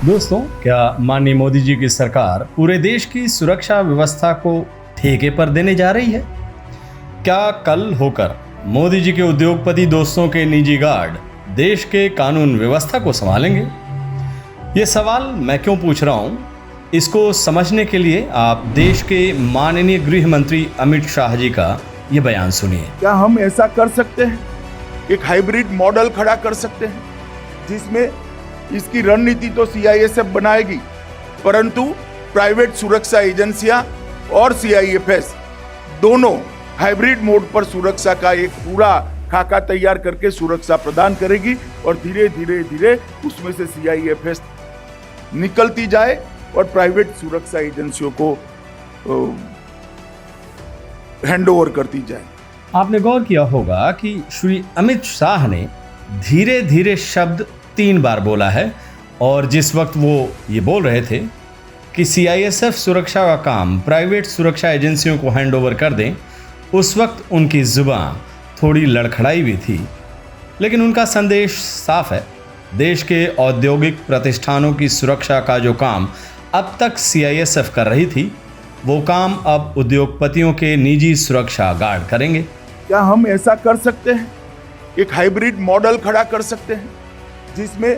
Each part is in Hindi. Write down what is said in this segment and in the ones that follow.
दोस्तों, क्या माननीय मोदी जी की सरकार पूरे देश की सुरक्षा व्यवस्था को ठेके पर देने जा रही है? क्या कल होकर मोदी जी के उद्योगपति दोस्तों के निजी गार्ड देश के कानून व्यवस्था को संभालेंगे? ये सवाल मैं क्यों पूछ रहा हूं, इसको समझने के लिए आप देश के माननीय गृह मंत्री अमित शाह जी का ये बयान सुनिए। क्या हम ऐसा कर सकते हैं, एक हाइब्रिड मॉडल खड़ा कर सकते हैं जिसमें इसकी रणनीति तो सीआईएसएफ बनाएगी, परंतु प्राइवेट सुरक्षा एजेंसियां और सीआईएफएस दोनों हाइब्रिड मोड पर सुरक्षा का एक पूरा खाका तैयार करके सुरक्षा प्रदान करेगी और धीरे धीरे उसमें से सीआईएफएस निकलती जाए और प्राइवेट सुरक्षा एजेंसियों को हैंडओवर करती जाए। आपने गौर किया होगा कि श्री अमित शाह ने धीरे धीरे शब्द 3 बार बोला है, और जिस वक्त वो ये बोल रहे थे कि सीआईएसएफ सुरक्षा का काम प्राइवेट सुरक्षा एजेंसियों को हैंडओवर कर दें, उस वक्त उनकी जुबान थोड़ी लड़खड़ाई भी थी, लेकिन उनका संदेश साफ है। देश के औद्योगिक प्रतिष्ठानों की सुरक्षा का जो काम अब तक सीआईएसएफ कर रही थी, वो काम अब उद्योगपतियों के निजी सुरक्षा गार्ड करेंगे। क्या हम ऐसा कर सकते हैं, एक हाइब्रिड मॉडल खड़ा कर सकते हैं जिसमें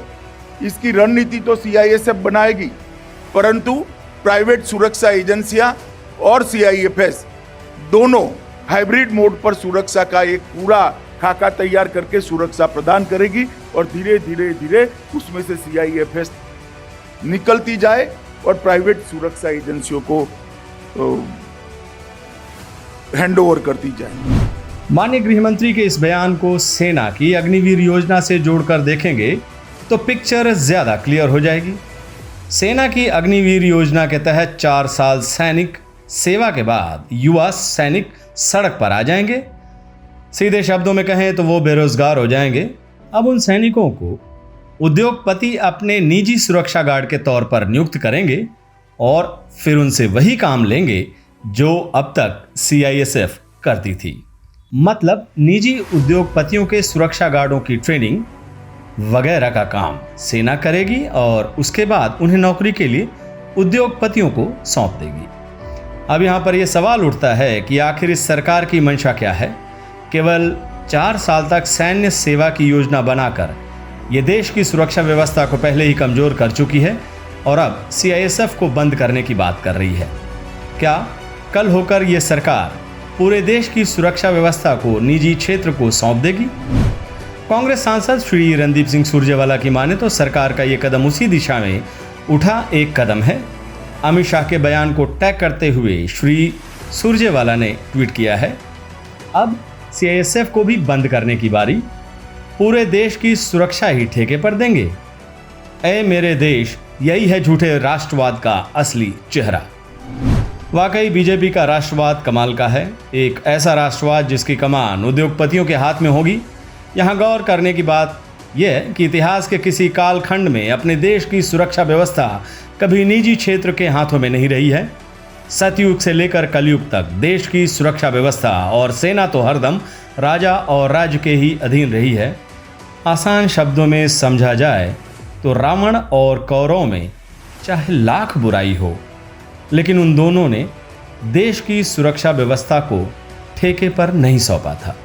इसकी रणनीति तो सीआईएसएफ बनाएगी, परंतु प्राइवेट सुरक्षा एजेंसियां और सीआईएफएस दोनों हाइब्रिड मोड पर सुरक्षा का एक पूरा खाका तैयार करके सुरक्षा प्रदान करेगी और धीरे धीरे उसमें से सीआईएफएस निकलती जाए और प्राइवेट सुरक्षा एजेंसियों को हैंडओवर करती जाए। माननीय गृह मंत्री के इस बयान को सेना की अग्निवीर योजना से जोड़कर देखेंगे तो पिक्चर ज्यादा क्लियर हो जाएगी। सेना की अग्निवीर योजना के तहत 4 साल सैनिक सेवा के बाद युवा सैनिक सड़क पर आ जाएंगे। सीधे शब्दों में कहें तो वो बेरोजगार हो जाएंगे। अब उन सैनिकों को उद्योगपति अपने निजी सुरक्षा गार्ड के तौर पर नियुक्त करेंगे और फिर उनसे वही काम लेंगे जो अब तक सीआईएसएफ करती थी। मतलब निजी उद्योगपतियों के सुरक्षा गार्डों की ट्रेनिंग वगैरह का काम सेना करेगी और उसके बाद उन्हें नौकरी के लिए उद्योगपतियों को सौंप देगी। अब यहाँ पर यह सवाल उठता है कि आखिर इस सरकार की मंशा क्या है? केवल 4 साल तक सैन्य सेवा की योजना बनाकर ये देश की सुरक्षा व्यवस्था को पहले ही कमजोर कर चुकी है और अब सीआईएसएफ को बंद करने की बात कर रही है। क्या कल होकर यह सरकार पूरे देश की सुरक्षा व्यवस्था को निजी क्षेत्र को सौंप देगी? कांग्रेस सांसद श्री रणदीप सिंह सुरजेवाला की माने तो सरकार का ये कदम उसी दिशा में उठा एक कदम है। अमित शाह के बयान को टैग करते हुए श्री सुरजेवाला ने ट्वीट किया है, अब सीआईएसएफ को भी बंद करने की बारी, पूरे देश की सुरक्षा ही ठेके पर देंगे। ऐ मेरे देश, यही है झूठे राष्ट्रवाद का असली चेहरा। वाकई बीजेपी का राष्ट्रवाद कमाल का है, एक ऐसा राष्ट्रवाद जिसकी कमान उद्योगपतियों के हाथ में होगी। यहाँ गौर करने की बात यह है कि इतिहास के किसी कालखंड में अपने देश की सुरक्षा व्यवस्था कभी निजी क्षेत्र के हाथों में नहीं रही है। सतयुग से लेकर कलयुग तक देश की सुरक्षा व्यवस्था और सेना तो हरदम राजा और राज्य के ही अधीन रही है। आसान शब्दों में समझा जाए तो रावण और कौरव में चाहे लाख बुराई हो, लेकिन उन दोनों ने देश की सुरक्षा व्यवस्था को ठेके पर नहीं सौंपा था।